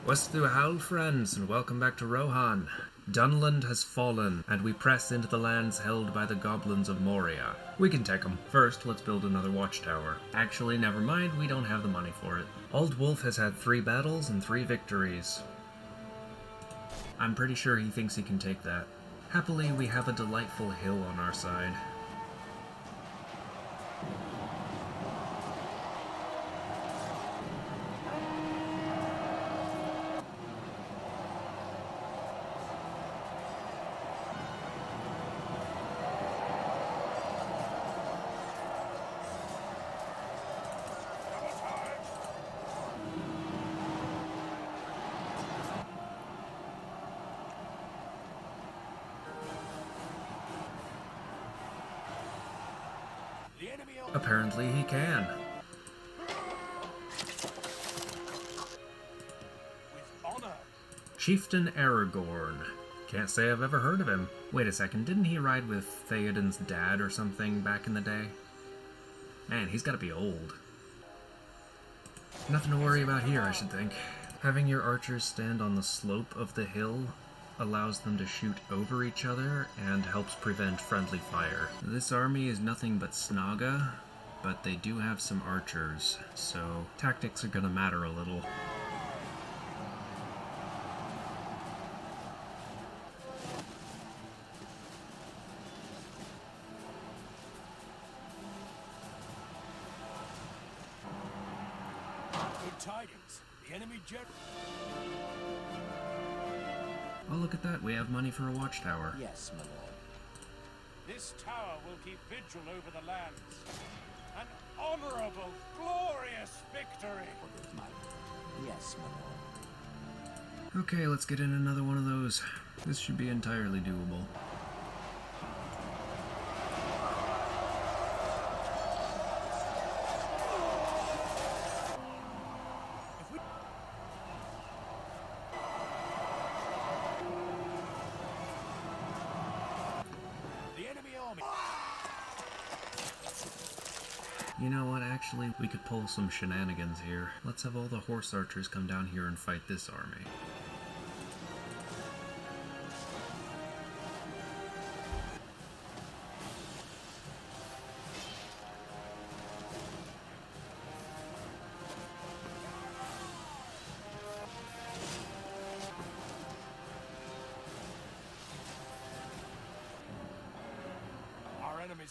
West through Howl, friends, and welcome back to Rohan. Dunland has fallen, and we press into the lands held by the goblins of Moria. We can take them. First, let's build another watchtower. Actually, never mind, we don't have the money for it. Aldwulf has had 3 battles and 3 victories. I'm pretty sure he thinks he can take that. Happily, we have a delightful hill on our side. Apparently he can. Chieftain Aragorn. Can't say I've ever heard of him. Wait a second, didn't he ride with Theoden's dad or something back in the day? Man, he's gotta be old. Nothing to worry about here, I should think. Having your archers stand on the slope of the hill allows them to shoot over each other and helps prevent friendly fire. This army is nothing but Snaga, but they do have some archers, so tactics are gonna matter a little. Good tidings. The enemy general. Oh, look at that. We have money for a watchtower. Yes, my lord. This tower will keep vigil over the lands. An honorable, glorious victory. Yes, my lord. Okay, let's get in another one of those. This should be entirely doable. You know what, actually, we could pull some shenanigans here. Let's have all the horse archers come down here and fight this army.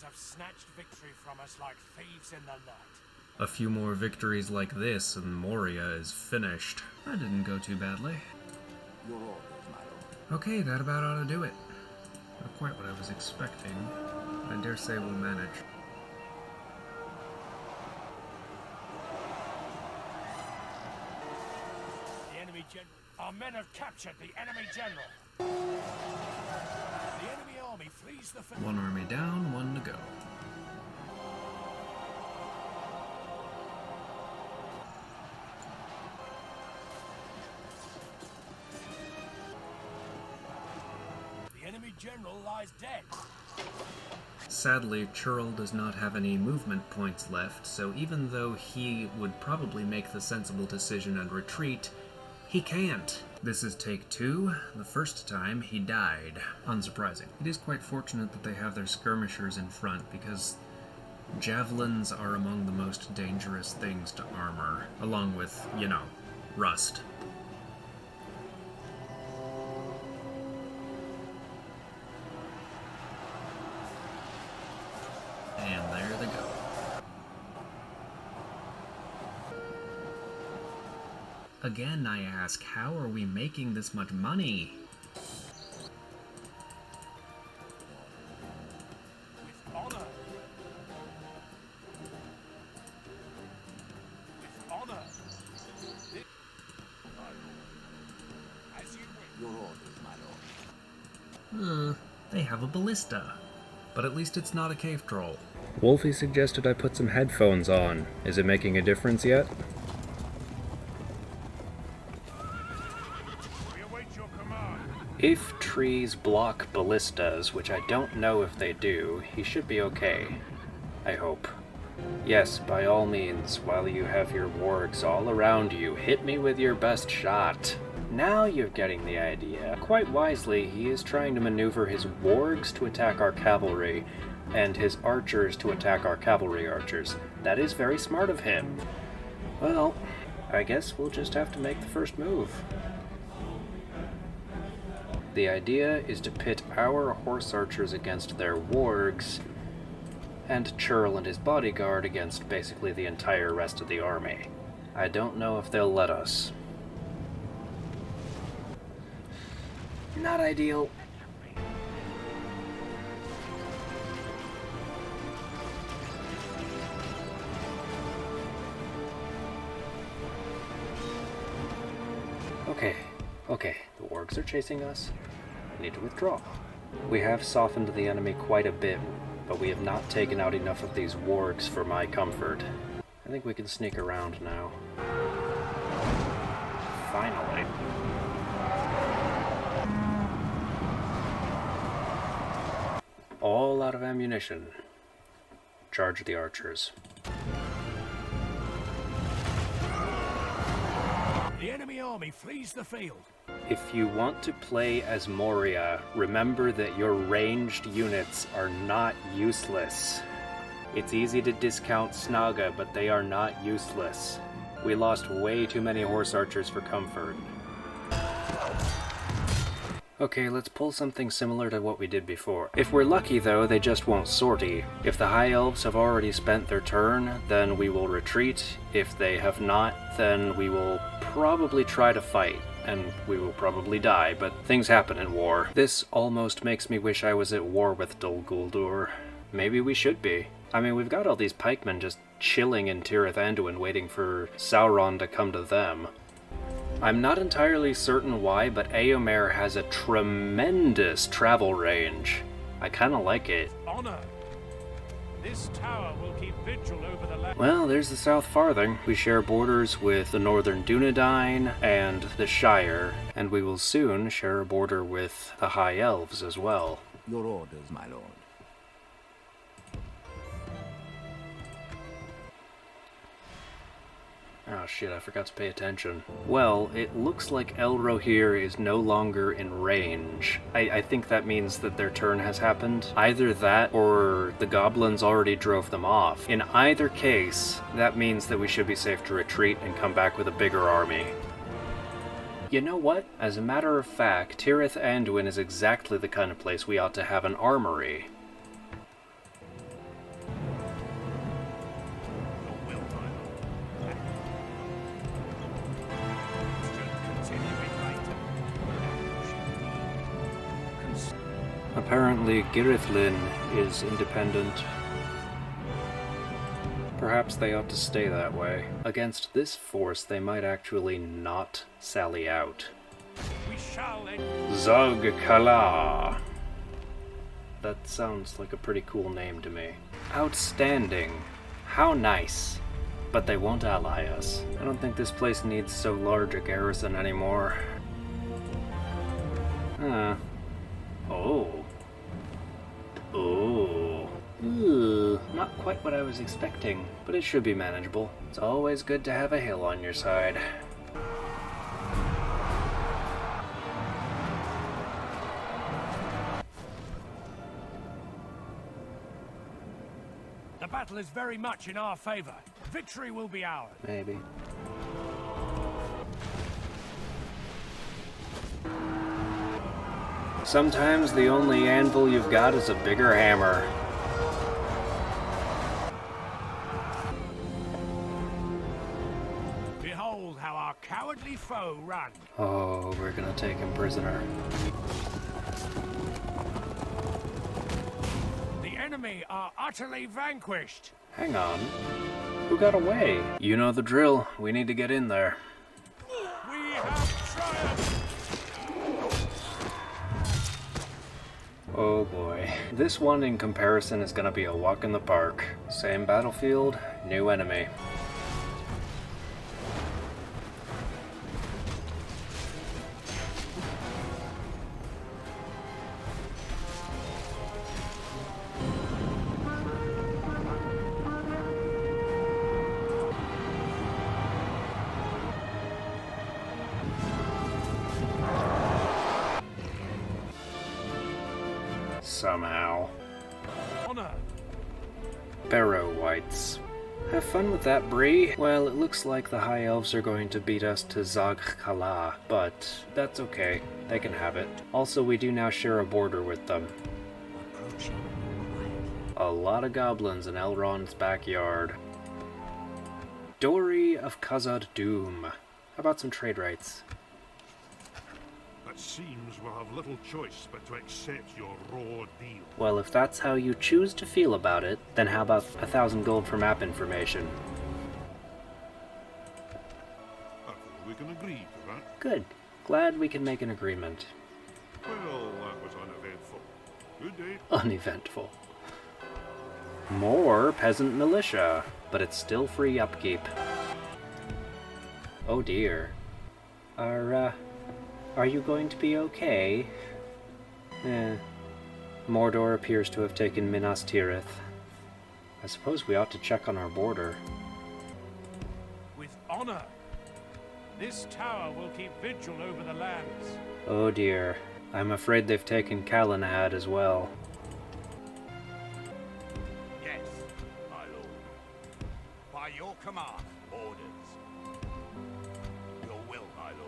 Have snatched victory from us like thieves in the night. A few more victories like this and Moria is finished. That didn't go too badly. Your orders, my lord. Okay, that about ought to do it. Not quite what I was expecting, but I dare say we'll manage. The enemy general. Our men have captured the enemy general. The enemy army flees the field. One army down, one to go. The enemy general lies dead. Sadly, Ceorl does not have any movement points left, so even though he would probably make the sensible decision and retreat, he can't. This is take 2. The first time, he died. Unsurprising. It is quite fortunate that they have their skirmishers in front, because javelins are among the most dangerous things to armor, along with, you know, rust. And there they go. Again, I ask, how are we making this much money? With honor. With honor. As you wish. Your orders, my lord. They have a ballista. But at least it's not a cave troll. Wolfie suggested I put some headphones on. Is it making a difference yet? If trees block ballistas, which I don't know if they do, he should be okay. I hope. Yes, by all means, while you have your wargs all around you, hit me with your best shot. Now you're getting the idea. Quite wisely, he is trying to maneuver his wargs to attack our cavalry, and his archers to attack our cavalry archers. That is very smart of him. Well, I guess we'll just have to make the first move. The idea is to pit our horse archers against their wargs, and Ceorl and his bodyguard against basically the entire rest of the army. I don't know if they'll let us. Not ideal. Okay, the wargs are chasing us. I need to withdraw. We have softened the enemy quite a bit, but we have not taken out enough of these wargs for my comfort. I think we can sneak around now. Finally. All out of ammunition. Charge the archers. The enemy army flees the field. If you want to play as Moria, remember that your ranged units are not useless. It's easy to discount Snaga, but they are not useless. We lost way too many horse archers for comfort. Okay, let's pull something similar to what we did before. If we're lucky though, they just won't sortie. If the High Elves have already spent their turn, then we will retreat. If they have not, then we will probably try to fight. And we will probably die, but things happen in war. This almost makes me wish I was at war with Dol Guldur. Maybe we should be. I mean, we've got all these pikemen just chilling in Tirith Anduin waiting for Sauron to come to them. I'm not entirely certain why, but Éomer has a tremendous travel range. I kinda like it. Honor. This tower will keep vigil over the land. Well, there's the South Farthing. We share borders with the Northern Dunedain and the Shire, and we will soon share a border with the High Elves as well. Your orders, my lord. Oh shit, I forgot to pay attention. Well, it looks like Elrohir is no longer in range. I think that means that their turn has happened. Either that, or the goblins already drove them off. In either case, that means that we should be safe to retreat and come back with a bigger army. You know what? As a matter of fact, Tirith Anduin is exactly the kind of place we ought to have an armory. Apparently, Girithlin is independent. Perhaps they ought to stay that way. Against this force, they might actually not sally out. We shall Zog Kala. That sounds like a pretty cool name to me. Outstanding. How nice. But they won't ally us. I don't think this place needs so large a garrison anymore. Huh. Oh. Oh. Ooh, not quite what I was expecting, but it should be manageable. It's always good to have a hill on your side. The battle is very much in our favor. Victory will be ours. Maybe. Sometimes the only anvil you've got is a bigger hammer. Behold how our cowardly foe run. Oh, we're gonna take him prisoner. The enemy are utterly vanquished. Hang on. Who got away? You know the drill. We need to get in there. We have triumphed. Oh boy. This one in comparison is gonna be a walk in the park. Same battlefield, new enemy. Somehow. Honor. Barrow Whites. Have fun with that, Bree. Well, it looks like the High Elves are going to beat us to Zag Kala, but that's okay. They can have it. Also, we do now share a border with them. Approaching quietly. A lot of goblins in Elrond's backyard. Dori of Khazad Dûm. How about some trade rights? It seems we'll have little choice but to accept your raw deal. Well, if that's how you choose to feel about it, then how about 1,000 gold for map information? I think we can agree to that. Good. Glad we can make an agreement. Well, that was uneventful. Good day. Uneventful. More peasant militia, but it's still free upkeep. Oh dear. Are you going to be okay? Mordor appears to have taken Minas Tirith. I suppose we ought to check on our border. With honor. This tower will keep vigil over the lands. Oh dear. I'm afraid they've taken Calenhad as well. Yes, my lord. By your command, orders. Your will, my lord.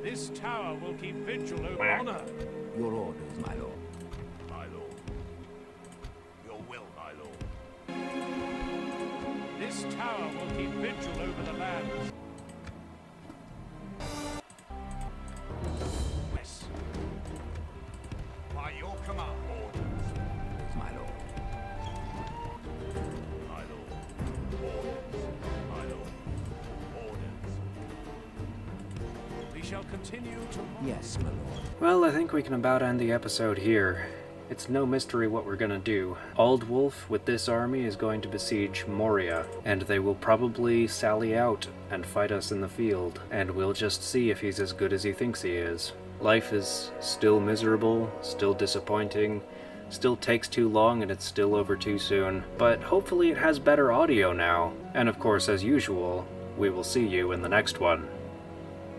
This tower will keep vigil over honor. Your orders, my lord. My lord. Your will, my lord. This tower will keep vigil over the lands. Yes. By your command, orders. Yes, my lord. My lord. Orders. My lord. Orders. We shall continue to... Yes, my lord. Well, I think we can about end the episode here. It's no mystery what we're gonna do. Aldwulf, with this army, is going to besiege Moria, and they will probably sally out and fight us in the field, and we'll just see if he's as good as he thinks he is. Life is still miserable, still disappointing, still takes too long, and it's still over too soon, but hopefully it has better audio now. And of course, as usual, we will see you in the next one.